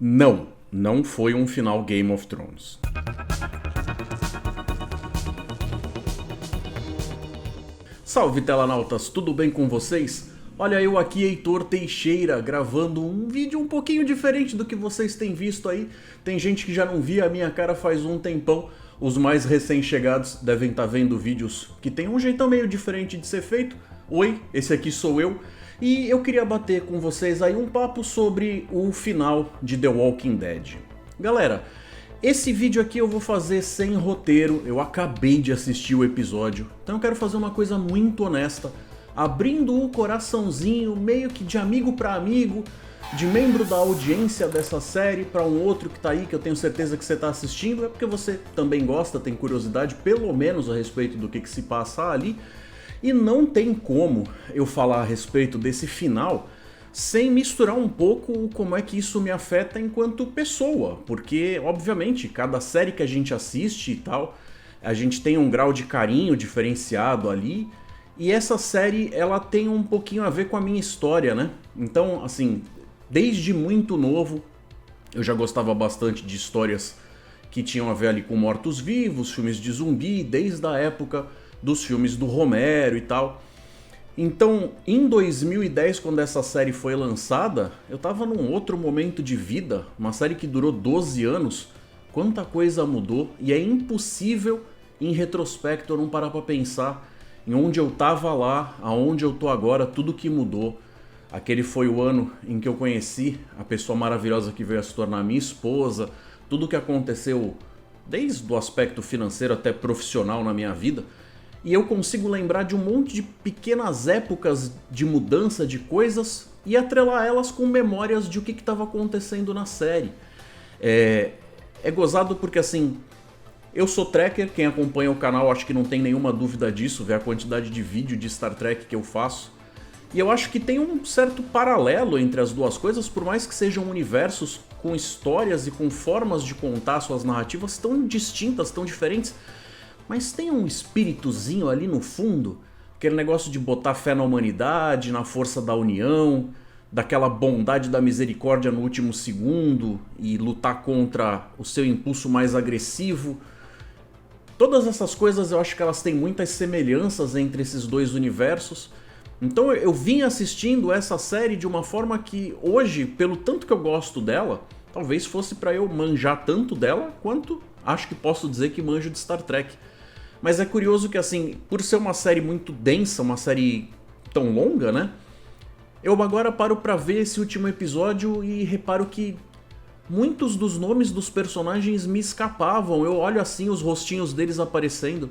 Não, não foi um final Game of Thrones. Salve telanautas, tudo bem com vocês? Olha eu aqui, Heitor Teixeira, gravando um vídeo um pouquinho diferente do que vocês têm visto aí. Tem gente que já não via a minha cara faz um tempão. Os mais recém-chegados devem estar vendo vídeos que tem um jeitão meio diferente de ser feito. Oi, esse aqui sou eu. E eu queria bater com vocês aí um papo sobre o final de The Walking Dead. Galera, esse vídeo aqui eu vou fazer sem roteiro, eu acabei de assistir o episódio, então eu quero fazer uma coisa muito honesta, abrindo o coraçãozinho, meio que de amigo para amigo, de membro da audiência dessa série para um outro que tá aí, que eu tenho certeza que você tá assistindo, é porque você também gosta, tem curiosidade pelo menos a respeito do que se passa ali. E não tem como eu falar a respeito desse final sem misturar um pouco como é que isso me afeta enquanto pessoa, porque obviamente cada série que a gente assiste e tal, a gente tem um grau de carinho diferenciado ali, e essa série ela tem um pouquinho a ver com a minha história, né? Então, assim, desde muito novo eu já gostava bastante de histórias que tinham a ver ali com mortos-vivos, filmes de zumbi, desde a época dos filmes do Romero e tal. Então, em 2010, quando essa série foi lançada, eu tava num outro momento de vida, uma série que durou 12 anos, quanta coisa mudou, e é impossível, em retrospecto, eu não parar pra pensar em onde eu tava lá, aonde eu tô agora, tudo que mudou. Aquele foi o ano em que eu conheci a pessoa maravilhosa que veio a se tornar minha esposa, tudo que aconteceu, desde o aspecto financeiro até profissional na minha vida. E eu consigo lembrar de um monte de pequenas épocas de mudança de coisas e atrelar elas com memórias de o que estava acontecendo na série. É gozado porque assim, eu sou trekker, quem acompanha o canal acho que não tem nenhuma dúvida disso, vê a quantidade de vídeo de Star Trek que eu faço. E eu acho que tem um certo paralelo entre as duas coisas, por mais que sejam universos com histórias e com formas de contar suas narrativas tão distintas, tão diferentes. Mas tem um espíritozinho ali no fundo, aquele negócio de botar fé na humanidade, na força da união, daquela bondade da misericórdia no último segundo e lutar contra o seu impulso mais agressivo. Todas essas coisas eu acho que elas têm muitas semelhanças entre esses dois universos. Então eu vim assistindo essa série de uma forma que hoje, pelo tanto que eu gosto dela, talvez fosse pra eu manjar tanto dela quanto acho que posso dizer que manjo de Star Trek. Mas é curioso que assim, por ser uma série muito densa, uma série tão longa, né? Eu agora paro pra ver esse último episódio e reparo que muitos dos nomes dos personagens me escapavam. Eu olho assim os rostinhos deles aparecendo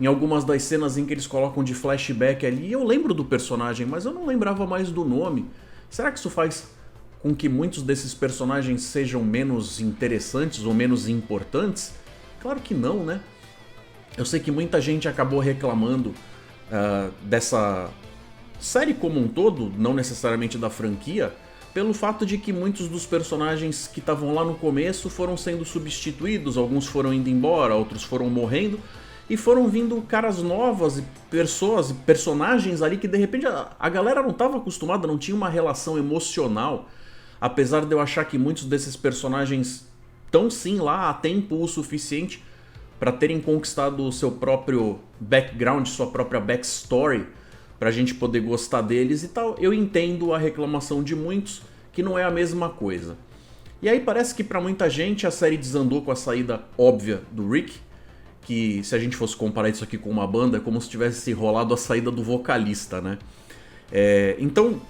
em algumas das cenas em que eles colocam de flashback ali. Eu lembro do personagem, mas eu não lembrava mais do nome. Será que isso faz com que muitos desses personagens sejam menos interessantes ou menos importantes? Claro que não, né? Eu sei que muita gente acabou reclamando dessa série como um todo, não necessariamente da franquia, pelo fato de que muitos dos personagens que estavam lá no começo foram sendo substituídos, alguns foram indo embora, outros foram morrendo, e foram vindo caras novas e pessoas, personagens ali que de repente a galera não estava acostumada, não tinha uma relação emocional, apesar de eu achar que muitos desses personagens estão sim lá há tempo o suficiente para terem conquistado o seu próprio background, sua própria backstory, pra gente poder gostar deles e tal. Eu entendo a reclamação de muitos, que não é a mesma coisa. E aí parece que pra muita gente a série desandou com a saída óbvia do Rick, que se a gente fosse comparar isso aqui com uma banda, é como se tivesse rolado a saída do vocalista, né? Então,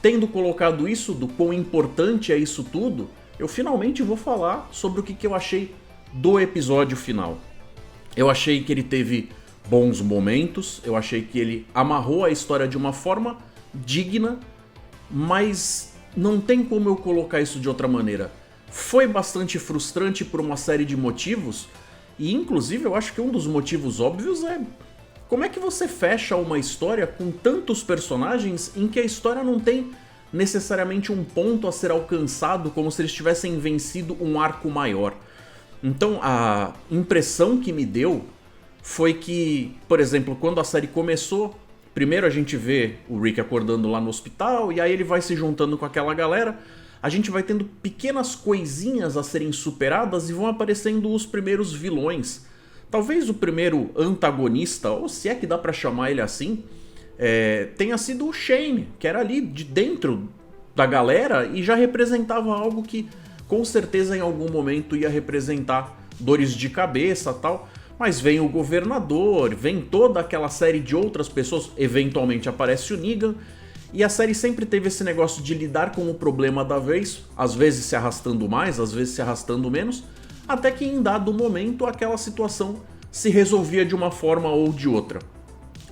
tendo colocado isso, do quão importante é isso tudo, eu finalmente vou falar sobre o que eu achei do episódio final. Eu achei que ele teve bons momentos, eu achei que ele amarrou a história de uma forma digna, mas não tem como eu colocar isso de outra maneira. Foi bastante frustrante por uma série de motivos, e inclusive eu acho que um dos motivos óbvios é como é que você fecha uma história com tantos personagens em que a história não tem necessariamente um ponto a ser alcançado, como se eles tivessem vencido um arco maior. Então a impressão que me deu foi que, por exemplo, quando a série começou, primeiro a gente vê o Rick acordando lá no hospital, e aí ele vai se juntando com aquela galera, a gente vai tendo pequenas coisinhas a serem superadas e vão aparecendo os primeiros vilões. Talvez o primeiro antagonista, ou se é que dá pra chamar ele assim, tenha sido o Shane, que era ali de dentro da galera e já representava algo que com certeza em algum momento ia representar dores de cabeça e tal. Mas vem o governador, vem toda aquela série de outras pessoas, eventualmente aparece o Negan. E a série sempre teve esse negócio de lidar com o problema da vez, às vezes se arrastando mais, às vezes se arrastando menos, até que em dado momento aquela situação se resolvia de uma forma ou de outra.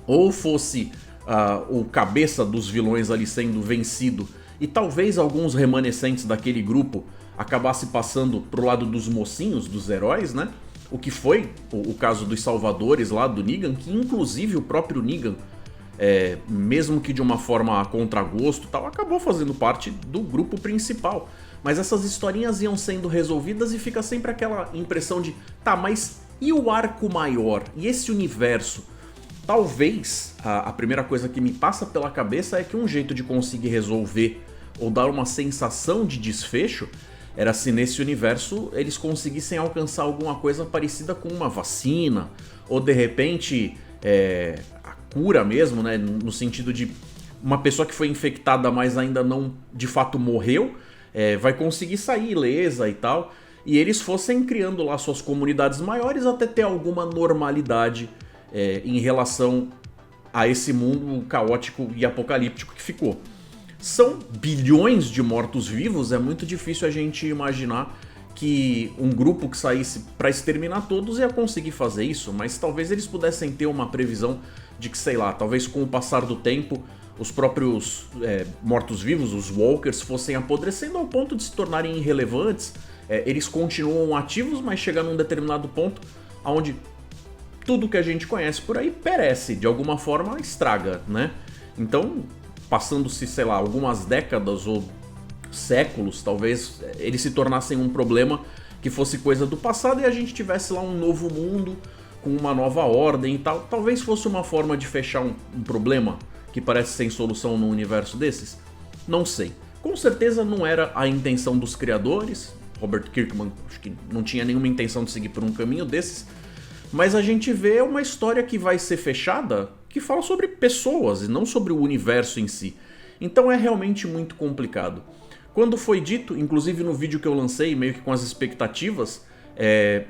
Ou fosse o cabeça dos vilões ali sendo vencido e talvez alguns remanescentes daquele grupo acabasse passando pro lado dos mocinhos, dos heróis, né? O que foi o caso dos salvadores lá do Negan, que inclusive o próprio Negan, mesmo que de uma forma a contragosto, tal, acabou fazendo parte do grupo principal. Mas essas historinhas iam sendo resolvidas e fica sempre aquela impressão de, tá, mas e o arco maior? E esse universo? Talvez a primeira coisa que me passa pela cabeça é que um jeito de conseguir resolver ou dar uma sensação de desfecho era se nesse universo eles conseguissem alcançar alguma coisa parecida com uma vacina, ou de repente a cura mesmo, né? No sentido de uma pessoa que foi infectada, mas ainda não de fato morreu, vai conseguir sair ilesa e tal, e eles fossem criando lá suas comunidades maiores até ter alguma normalidade em relação a esse mundo caótico e apocalíptico que ficou. São bilhões de mortos-vivos, é muito difícil a gente imaginar que um grupo que saísse para exterminar todos ia conseguir fazer isso, mas talvez eles pudessem ter uma previsão de que, sei lá, talvez com o passar do tempo os próprios mortos-vivos, os walkers, fossem apodrecendo ao ponto de se tornarem irrelevantes. Eles continuam ativos, mas chega num determinado ponto onde tudo que a gente conhece por aí perece, de alguma forma estraga, né? Então, passando-se, sei lá, algumas décadas ou séculos, talvez eles se tornassem um problema que fosse coisa do passado e a gente tivesse lá um novo mundo com uma nova ordem e tal. Talvez fosse uma forma de fechar um problema que parece sem solução num universo desses. Não sei. Com certeza não era a intenção dos criadores. Robert Kirkman acho que não tinha nenhuma intenção de seguir por um caminho desses. Mas a gente vê uma história que vai ser fechada que fala sobre pessoas e não sobre o universo em si. Então é realmente muito complicado. Quando foi dito, inclusive no vídeo que eu lancei, meio que com as expectativas,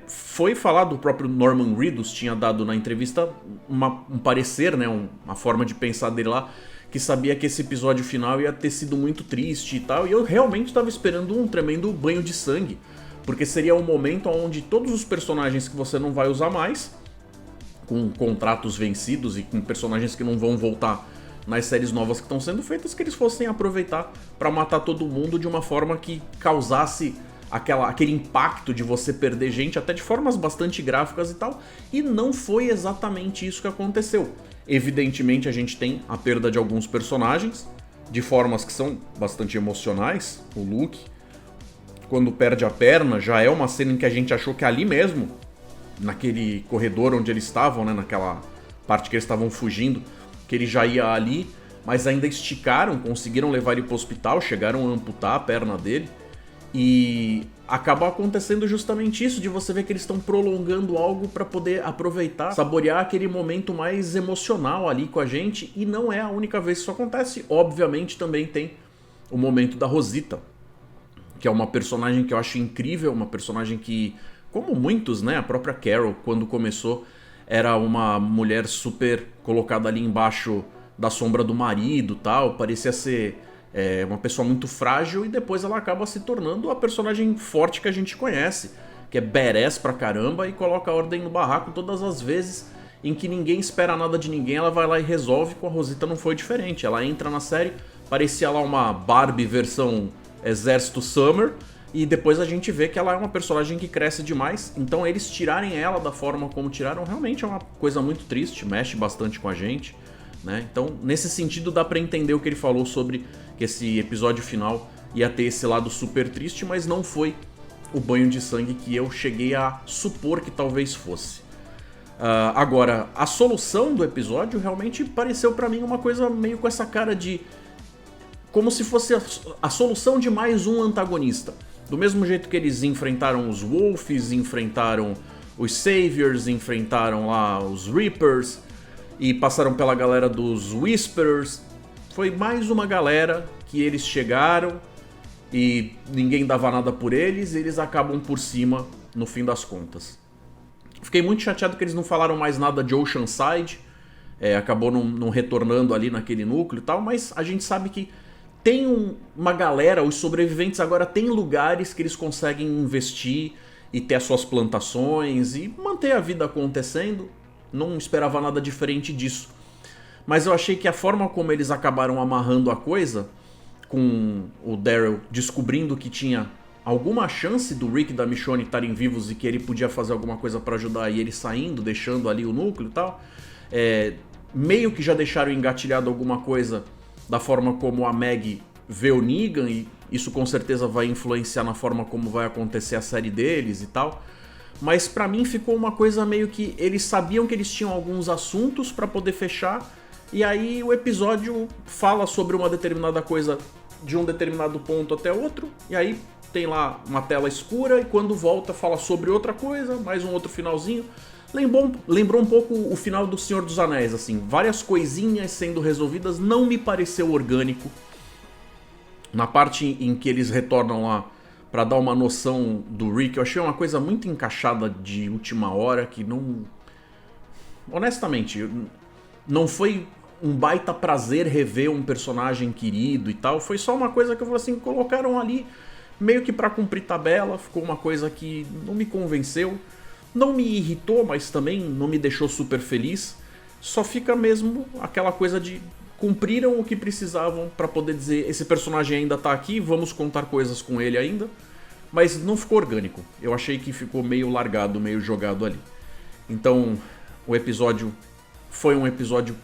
foi falado, o próprio Norman Reedus tinha dado na entrevista um parecer, né, uma forma de pensar dele lá, que sabia que esse episódio final ia ter sido muito triste e tal, e eu realmente estava esperando um tremendo banho de sangue, porque seria um momento onde todos os personagens que você não vai usar mais, com contratos vencidos e com personagens que não vão voltar nas séries novas que estão sendo feitas, que eles fossem aproveitar para matar todo mundo de uma forma que causasse aquele impacto de você perder gente, até de formas bastante gráficas e tal, e não foi exatamente isso que aconteceu. Evidentemente a gente tem a perda de alguns personagens, de formas que são bastante emocionais. O Luke, quando perde a perna, já é uma cena em que a gente achou que ali mesmo, naquele corredor onde eles estavam, né, naquela parte que eles estavam fugindo, que ele já ia ali, mas ainda esticaram, conseguiram levar ele para o hospital, chegaram a amputar a perna dele, e acaba acontecendo justamente isso, de você ver que eles estão prolongando algo para poder aproveitar, saborear aquele momento mais emocional ali com a gente, e não é a única vez que isso acontece. Obviamente também tem o momento da Rosita, que é uma personagem que eu acho incrível, uma personagem que, como muitos, né, a própria Carol, quando começou, era uma mulher super colocada ali embaixo da sombra do marido, tal, parecia ser uma pessoa muito frágil, e depois ela acaba se tornando a personagem forte que a gente conhece, que é badass pra caramba e coloca a ordem no barraco todas as vezes em que ninguém espera nada de ninguém, ela vai lá e resolve. Com a Rosita não foi diferente, ela entra na série, parecia lá uma Barbie versão Exército Summer, e depois a gente vê que ela é uma personagem que cresce demais. Então eles tirarem ela da forma como tiraram realmente é uma coisa muito triste, mexe bastante com a gente, né? Então nesse sentido dá pra entender o que ele falou sobre que esse episódio final ia ter esse lado super triste, mas não foi o banho de sangue que eu cheguei a supor que talvez fosse. Agora, a solução do episódio realmente pareceu pra mim uma coisa meio com essa cara de como se fosse a solução de mais um antagonista. Do mesmo jeito que eles enfrentaram os Wolves, enfrentaram os Saviors, enfrentaram lá os Reapers e passaram pela galera dos Whisperers. Foi mais uma galera que eles chegaram e ninguém dava nada por eles e eles acabam por cima no fim das contas. Fiquei muito chateado que eles não falaram mais nada de Oceanside, acabou não retornando ali naquele núcleo e tal, mas a gente sabe que tem uma galera, os sobreviventes agora têm lugares que eles conseguem investir e ter as suas plantações e manter a vida acontecendo. Não esperava nada diferente disso. Mas eu achei que a forma como eles acabaram amarrando a coisa, com o Daryl descobrindo que tinha alguma chance do Rick e da Michonne estarem vivos e que ele podia fazer alguma coisa pra ajudar, e ele saindo, deixando ali o núcleo e tal, meio que já deixaram engatilhado alguma coisa da forma como a Maggie vê o Negan, e isso com certeza vai influenciar na forma como vai acontecer a série deles e tal. Mas pra mim ficou uma coisa meio que eles sabiam que eles tinham alguns assuntos pra poder fechar, e aí o episódio fala sobre uma determinada coisa de um determinado ponto até outro, e aí tem lá uma tela escura, e quando volta fala sobre outra coisa, mais um outro finalzinho. Lembrou um pouco o final do Senhor dos Anéis, assim, várias coisinhas sendo resolvidas, não me pareceu orgânico. Na parte em que eles retornam lá pra dar uma noção do Rick, eu achei uma coisa muito encaixada de última hora, que não... Honestamente, não foi um baita prazer rever um personagem querido e tal, foi só uma coisa que eu falei assim, colocaram ali meio que pra cumprir tabela, ficou uma coisa que não me convenceu. Não me irritou, mas também não me deixou super feliz. Só fica mesmo aquela coisa de cumpriram o que precisavam pra poder dizer esse personagem ainda tá aqui, vamos contar coisas com ele ainda. Mas não ficou orgânico. Eu achei que ficou meio largado, meio jogado ali. Então, o episódio foi um episódio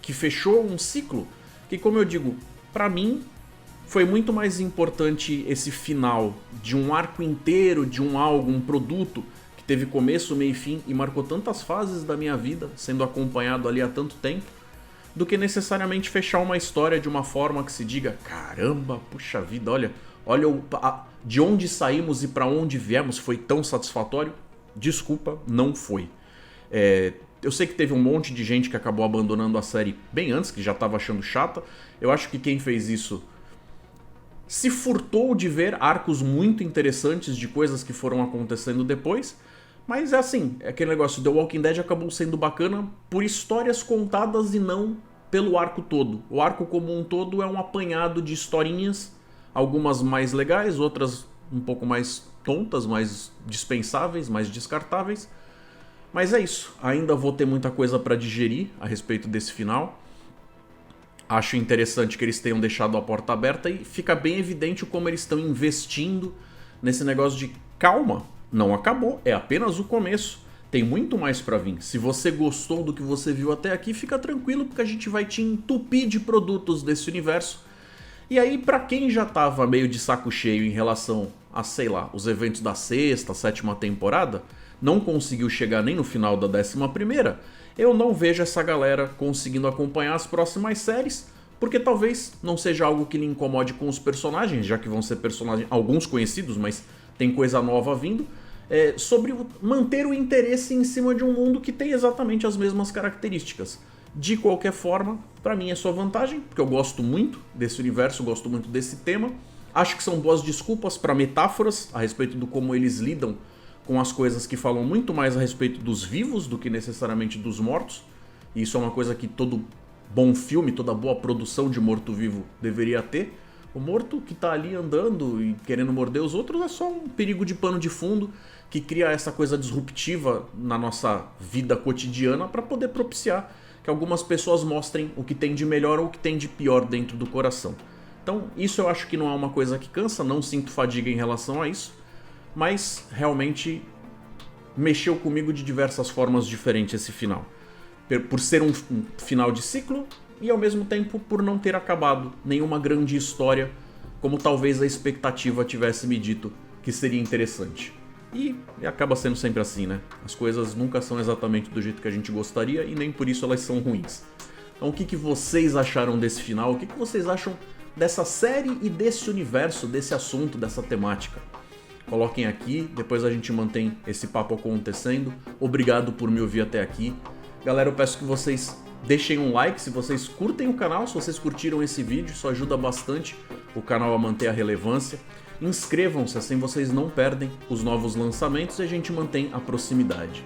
que fechou um ciclo que, como eu digo, pra mim foi muito mais importante esse final de um arco inteiro, de um algo, um produto teve começo, meio e fim e marcou tantas fases da minha vida, sendo acompanhado ali há tanto tempo, do que necessariamente fechar uma história de uma forma que se diga, caramba, puxa vida, olha de onde saímos e pra onde viemos, foi tão satisfatório. Desculpa, não foi. Eu sei que teve um monte de gente que acabou abandonando a série bem antes, que já tava achando chata. Eu acho que quem fez isso se furtou de ver arcos muito interessantes de coisas que foram acontecendo depois. Mas é assim, é aquele negócio, The Walking Dead acabou sendo bacana por histórias contadas e não pelo arco todo. O arco como um todo é um apanhado de historinhas, algumas mais legais, outras um pouco mais tontas, mais dispensáveis, mais descartáveis. Mas é isso, ainda vou ter muita coisa pra digerir a respeito desse final. Acho interessante que eles tenham deixado a porta aberta e fica bem evidente como eles estão investindo nesse negócio de calma. Não acabou, é apenas o começo. Tem muito mais pra vir. Se você gostou do que você viu até aqui, fica tranquilo, porque a gente vai te entupir de produtos desse universo. E aí, pra quem já tava meio de saco cheio em relação a, sei lá, os eventos da sexta, sétima temporada, não conseguiu chegar nem no final da 11ª, eu não vejo essa galera conseguindo acompanhar as próximas séries, porque talvez não seja algo que lhe incomode com os personagens, já que vão ser personagens, alguns conhecidos, mas tem coisa nova vindo, sobre manter o interesse em cima de um mundo que tem exatamente as mesmas características. De qualquer forma, pra mim é só vantagem, porque eu gosto muito desse universo, gosto muito desse tema. Acho que são boas desculpas pra metáforas a respeito do como eles lidam com as coisas que falam muito mais a respeito dos vivos do que necessariamente dos mortos. E isso é uma coisa que todo bom filme, toda boa produção de morto-vivo deveria ter. O morto que tá ali andando e querendo morder os outros é só um perigo de pano de fundo que cria essa coisa disruptiva na nossa vida cotidiana para poder propiciar que algumas pessoas mostrem o que tem de melhor ou o que tem de pior dentro do coração. Então isso eu acho que não é uma coisa que cansa, não sinto fadiga em relação a isso, mas realmente mexeu comigo de diversas formas diferentes esse final. Por ser um final de ciclo, e ao mesmo tempo por não ter acabado nenhuma grande história, como talvez a expectativa tivesse me dito que seria interessante. E acaba sendo sempre assim, né? As coisas nunca são exatamente do jeito que a gente gostaria e nem por isso elas são ruins. Então o que vocês acharam desse final? O que vocês acham dessa série e desse universo, desse assunto, dessa temática. Coloquem aqui, depois a gente mantém esse papo acontecendo. Obrigado por me ouvir até aqui. Galera, eu peço que vocês deixem um like se vocês curtem o canal, se vocês curtiram esse vídeo, isso ajuda bastante o canal a manter a relevância. Inscrevam-se, assim vocês não perdem os novos lançamentos e a gente mantém a proximidade.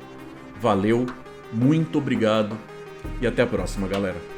Valeu, muito obrigado e até a próxima, galera.